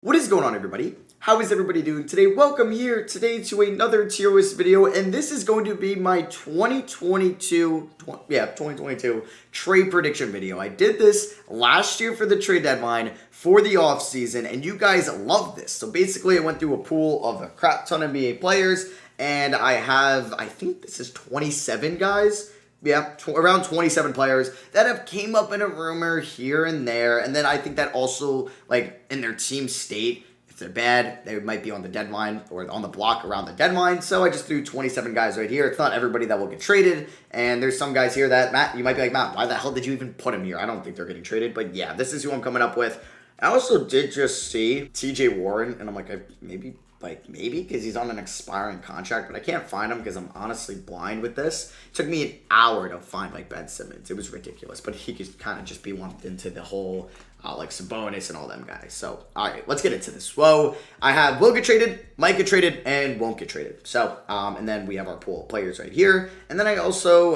What is going on, everybody? How is everybody doing today? Welcome here today to another tier list video, and this is going to be my 2022 trade prediction video. I did this last year for the trade deadline for the off season, and you guys love this. So basically, I went through a pool of a crap ton of NBA players, and I think this is 27 guys. Yeah, around 27 players that have came up in a rumor here and there. And then I think that also, like, in their team state, if they're bad, they might be on the deadline or on the block around the deadline. So I just threw 27 guys right here. It's not everybody that will get traded. And there's some guys here that, Matt, you might be like, Matt, why the hell did you even put him here? I don't think they're getting traded. But yeah, this is who I'm coming up with. I also did just see TJ Warren, and I'm like, maybe because he's on an expiring contract, but I can't find him because I'm honestly blind with this. It took me an hour to find like Ben Simmons. It was ridiculous, but he could kind of just be lumped into the whole like Sabonis and all them guys. So, all right, let's get into this. Whoa, I have will get traded, might get traded, and won't get traded. So, and then we have our pool of players right here. And then I also,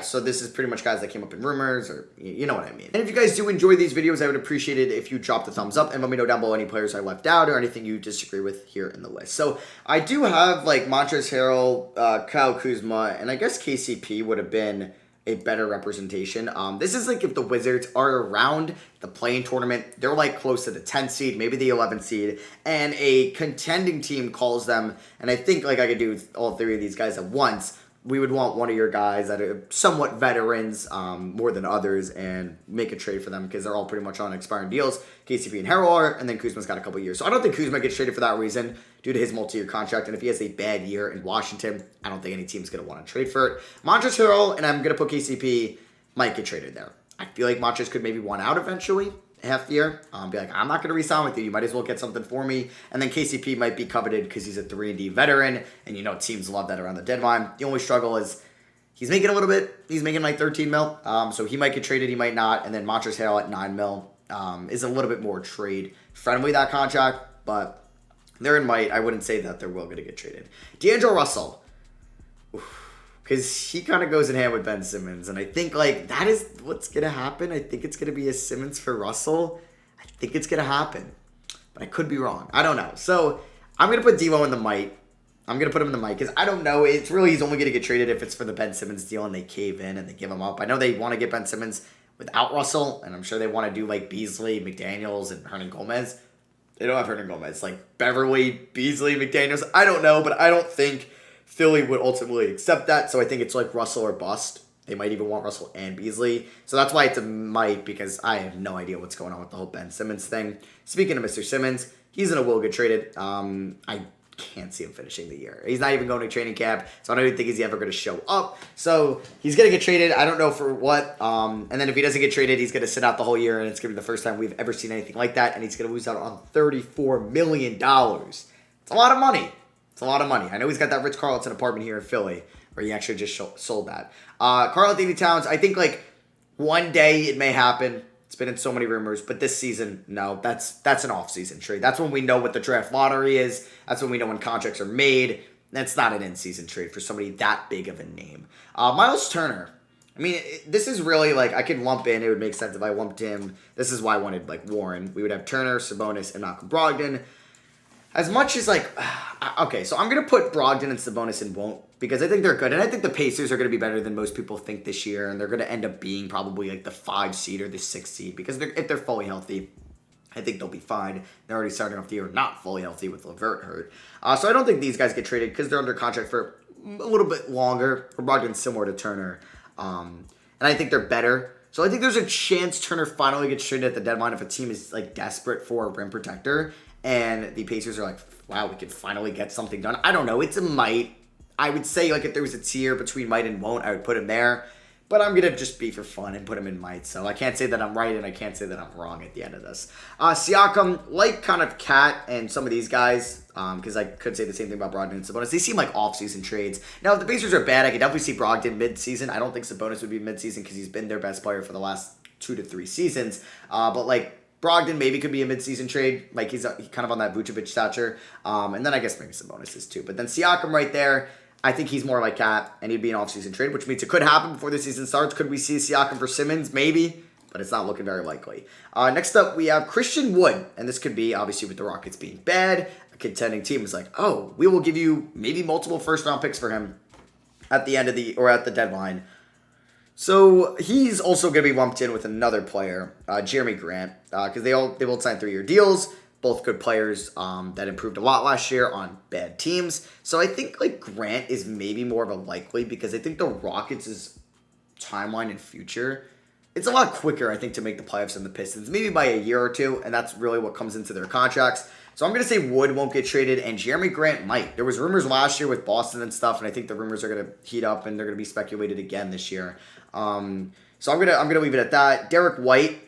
so this is pretty much guys that came up in rumors, or you know what I mean. And if you guys do enjoy these videos, I would appreciate it if you dropped a thumbs up and let me know down below any players I left out or anything you disagree with here in the list. So, I do have like Montrezl Harrell, Kyle Kuzma, and I guess KCP would have been a better representation. This is like if the Wizards are around the play-in tournament, they're like close to the 10th seed, maybe the 11th seed, and a contending team calls them, and I think like I could do all three of these guys at once. We would want one of your guys that are somewhat veterans more than others and make a trade for them because they're all pretty much on expiring deals. KCP and Harrell are, and then Kuzma's got a couple years. So I don't think Kuzma gets traded for that reason due to his multi-year contract. And if he has a bad year in Washington, I don't think any team's going to want to trade for it. Montrezl Harrell, and I'm going to put KCP, might get traded there. I feel like Montrezl could maybe want out eventually. Half the year, be like, I'm not going to re-sign with you. You might as well get something for me. And then KCP might be coveted because he's a 3-and-D veteran, and you know teams love that around the deadline. The only struggle is he's making a little bit. He's making like 13 mil, so he might get traded, he might not. And then Montrezl Harrell at 9 mil is a little bit more trade friendly, that contract, but there in might. I wouldn't say that they're will going to get traded. D'Angelo Russell. Because he kind of goes in hand with Ben Simmons. And I think, like, that is what's going to happen. I think it's going to be a Simmons for Russell. I think it's going to happen. But I could be wrong. I don't know. So, I'm going to put Devo in the might. I'm going to put him in the might because I don't know. It's really, he's only going to get traded if it's for the Ben Simmons deal and they cave in and they give him up. I know they want to get Ben Simmons without Russell. And I'm sure they want to do, like, Beasley, McDaniels, and Hernan Gomez. They don't have Hernan Gomez. Like, Beverly, Beasley, McDaniels. I don't know. But I don't think Philly would ultimately accept that, so I think it's like Russell or bust. They might even want Russell and Beasley. So that's why it's a might, because I have no idea what's going on with the whole Ben Simmons thing. Speaking of Mr. Simmons, he's in a will get traded. I can't see him finishing the year. He's not even going to training camp, so I don't even think he's ever going to show up. So he's going to get traded. I don't know for what. And then if he doesn't get traded, he's going to sit out the whole year, and it's going to be the first time we've ever seen anything like that, and he's going to lose out on $34 million. It's a lot of money. It's a lot of money. I know he's got that Ritz Carlton apartment here in Philly, where he actually just sold that. Karl-Anthony Towns, I think like one day it may happen. It's been in so many rumors, but this season, no. That's an off-season trade. That's when we know what the draft lottery is. That's when we know when contracts are made. That's not an in-season trade for somebody that big of a name. Miles Turner. I mean, this is really like, I could lump in. It would make sense if I lumped him. This is why I wanted like Warren. We would have Turner, Sabonis, and Malcolm Brogdon. As much as, like, okay, so I'm going to put Brogdon and Sabonis in won't because I think they're good. And I think the Pacers are going to be better than most people think this year. And they're going to end up being probably, like, the 5 seed or the 6 seed because if they're fully healthy, I think they'll be fine. They're already starting off the year not fully healthy with LeVert hurt. So I don't think these guys get traded because they're under contract for a little bit longer. Brogdon's similar to Turner. And I think they're better. So I think there's a chance Turner finally gets traded at the deadline if a team is, like, desperate for a rim protector. And the Pacers are like, wow, we could finally get something done. I don't know. It's a might. I would say, like, if there was a tier between might and won't, I would put him there. But I'm going to just be for fun and put him in might. So I can't say that I'm right and I can't say that I'm wrong at the end of this. Siakam, like kind of Cat and some of these guys, because I could say the same thing about Brogdon and Sabonis. They seem like off-season trades. Now, if the Pacers are bad, I could definitely see Brogdon mid-season. I don't think Sabonis would be mid-season because he's been their best player for the last 2 to 3 seasons. But, like, Brogdon maybe could be a mid-season trade. Like, he's kind of on that Vucevic stature. And then I guess maybe Sabonis is too. But then Siakam right there, I think he's more like Cat, and he'd be an off-season trade, which means it could happen before the season starts. Could we see Siakam for Simmons? Maybe. but it's not looking very likely. Next up, we have Christian Wood, and this could be, obviously, with the Rockets being bad, a contending team is like, oh, we will give you maybe multiple first-round picks for him at the end of at the deadline. So he's also going to be lumped in with another player, Jeremy Grant, because they both signed 3-year deals. Both good players that improved a lot last year on bad teams. So I think like Grant is maybe more of a likely because I think the Rockets' timeline and future, it's a lot quicker, I think, to make the playoffs than the Pistons, maybe by a year or two, and that's really what comes into their contracts. So I'm going to say Wood won't get traded, and Jeremy Grant might. There was rumors last year with Boston and stuff, and I think the rumors are going to heat up, and they're going to be speculated again this year. So I'm gonna leave it at that. Derek White,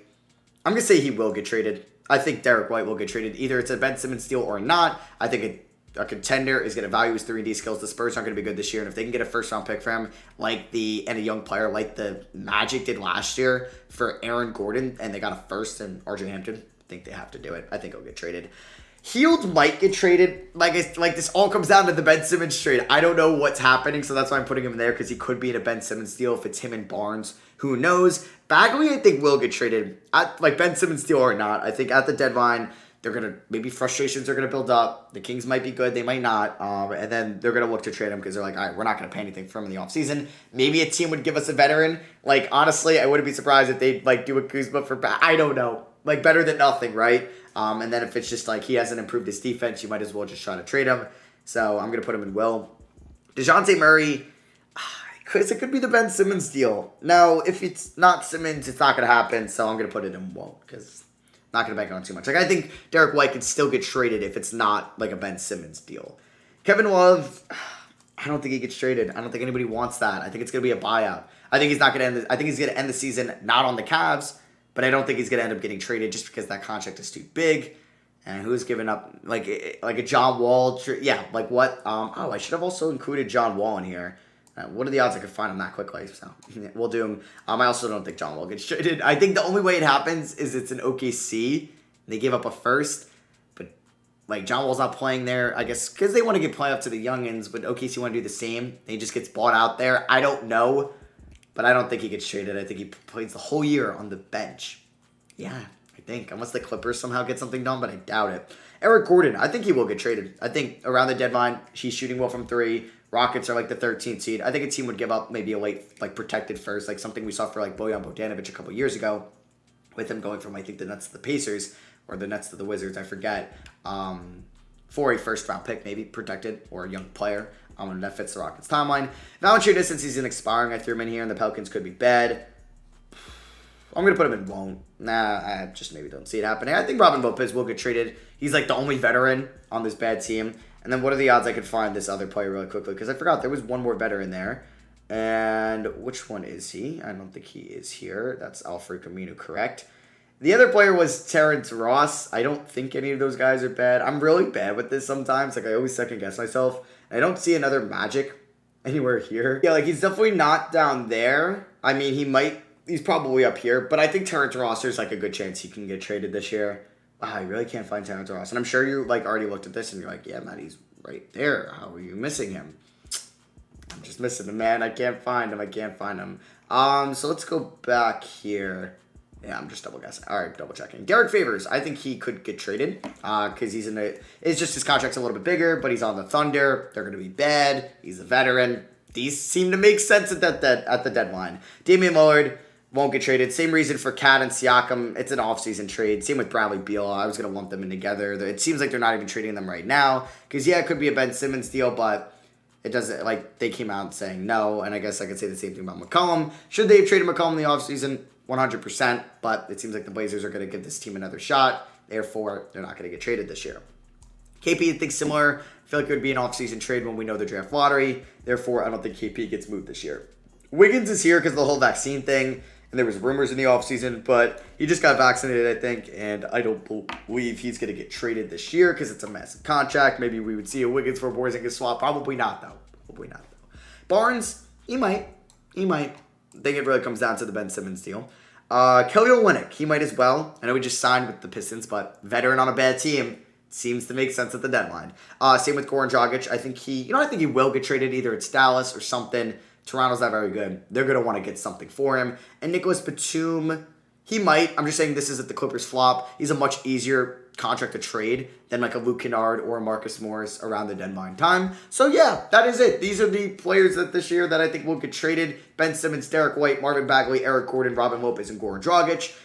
I'm going to say he will get traded. I think Derek White will get traded. Either it's a Ben Simmons deal or not. I think a contender is going to value his 3D skills. The Spurs aren't going to be good this year, and if they can get a first-round pick for him, and a young player like the Magic did last year for Aaron Gordon, and they got a first in RJ Hampton, I think they have to do it. I think he'll get traded. Hield might get traded. Like this all comes down to the Ben Simmons trade. I don't know what's happening, so that's why I'm putting him there, because he could be in a Ben Simmons deal if it's him and Barnes. Who knows? Bagley, I think, will get traded. Like Ben Simmons deal or not, I think at the deadline, maybe frustrations are going to build up. The Kings might be good. They might not. And then they're going to look to trade him because they're like, all right, we're not going to pay anything for him in the offseason. Maybe a team would give us a veteran. Like, honestly, I wouldn't be surprised if they'd, like, do a Kuzma for, I don't know. Like, better than nothing, right? And then if it's just, like, he hasn't improved his defense, you might as well just try to trade him. So I'm going to put him in Will. DeJounte Murray, because it could be the Ben Simmons deal. Now, if it's not Simmons, it's not going to happen. So I'm going to put it in Will because I'm not going to bank on too much. Like, I think Derek White could still get traded if it's not, like, a Ben Simmons deal. Kevin Love, I don't think he gets traded. I don't think anybody wants that. I think it's going to be a buyout. I think he's not going to end. I think he's going to end the season not on the Cavs. But I don't think he's going to end up getting traded just because that contract is too big. And who's giving up, like a John Wall? Yeah, like what? I should have also included John Wall in here. What are the odds I could find him that quickly? So we'll do him. I also don't think John Wall gets traded. I think the only way it happens is it's an OKC. They gave up a first. But, like, John Wall's not playing there, I guess, because they want to get playoff to the youngins. But OKC want to do the same. He just gets bought out there. I don't know. But I don't think he gets traded. I think he plays the whole year on the bench. Yeah, I think. Unless the Clippers somehow get something done, but I doubt it. Eric Gordon, I think he will get traded. I think around the deadline, he's shooting well from 3. Rockets are like the 13th seed. I think a team would give up maybe a late, like, protected first, like something we saw for, like, Bojan Bogdanovic a couple years ago, with him going from, I think, the Nets to the Pacers, or the Nets to the Wizards, I forget, for a first-round pick, maybe, protected, or a young player. And that fits the Rockets' timeline. Valanciunas, since he's expiring, I threw him in here, and the Pelicans could be bad. I'm going to put him in won't. Nah, I just maybe don't see it happening. I think Robin Lopez will get traded. He's like the only veteran on this bad team. And then what are the odds I could find this other player really quickly? Because I forgot there was one more veteran there. And which one is he? I don't think he is here. That's Alfred Camino, correct. The other player was Terrence Ross. I don't think any of those guys are bad. I'm really bad with this sometimes. Like, I always second guess myself. I don't see another Magic anywhere here. Yeah, like, he's definitely not down there. I mean, he's probably up here. But I think Terrence Ross, there's, like, a good chance he can get traded this year. Wow, I really can't find Terrence Ross. And I'm sure you, like, already looked at this and you're like, yeah, Matt, he's right there. How are you missing him? I'm just missing him, man. I can't find him. So let's go back here. Yeah, I'm just double guessing. All right, double checking. Derek Favors, I think he could get traded because it's just his contract's a little bit bigger, but he's on the Thunder. They're going to be bad. He's a veteran. These seem to make sense at the deadline. Damian Lillard won't get traded. Same reason for Cat and Siakam. It's an offseason trade. Same with Bradley Beal. I was going to lump them in together. It seems like they're not even trading them right now because, yeah, it could be a Ben Simmons deal, but it doesn't, like, they came out saying no, and I guess I could say the same thing about McCollum. Should they have traded McCollum in the offseason? 100%, but it seems like the Blazers are going to give this team another shot. Therefore, they're not going to get traded this year. KP thinks similar. I feel like it would be an offseason trade when we know the draft lottery. Therefore, I don't think KP gets moved this year. Wiggins is here because of the whole vaccine thing, and there was rumors in the offseason, but he just got vaccinated, I think, and I don't believe he's going to get traded this year because it's a massive contract. Maybe we would see a Wiggins for Porzingis swap. Probably not, though. Barnes, he might. I think it really comes down to the Ben Simmons deal. Kelly Olynyk, he might as well. I know he just signed with the Pistons, but veteran on a bad team seems to make sense at the deadline. Same with Goran Dragic. I think he will get traded. Either it's Dallas or something. Toronto's not very good. They're going to want to get something for him. And Nicholas Batum, He might. I'm just saying this is at the Clippers flop. He's a much easier contract to trade than like a Luke Kennard or a Marcus Morris around the deadline time. So yeah, that is it. These are the players that this year that I think will get traded. Ben Simmons, Derek White, Marvin Bagley, Eric Gordon, Robin Lopez, and Goran Dragic.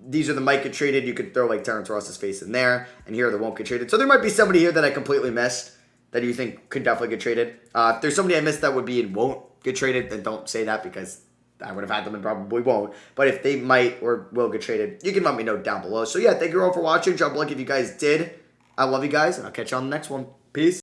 These are the might get traded. You could throw like Terrence Ross's face in there, and here they won't get traded. So there might be somebody here that I completely missed that you think could definitely get traded. If there's somebody I missed that would be and won't get traded, then don't say that because I would have had them and probably won't. But if they might or will get traded, you can let me know down below. So yeah, thank you all for watching. Drop a like if you guys did. I love you guys, and I'll catch you on the next one. Peace.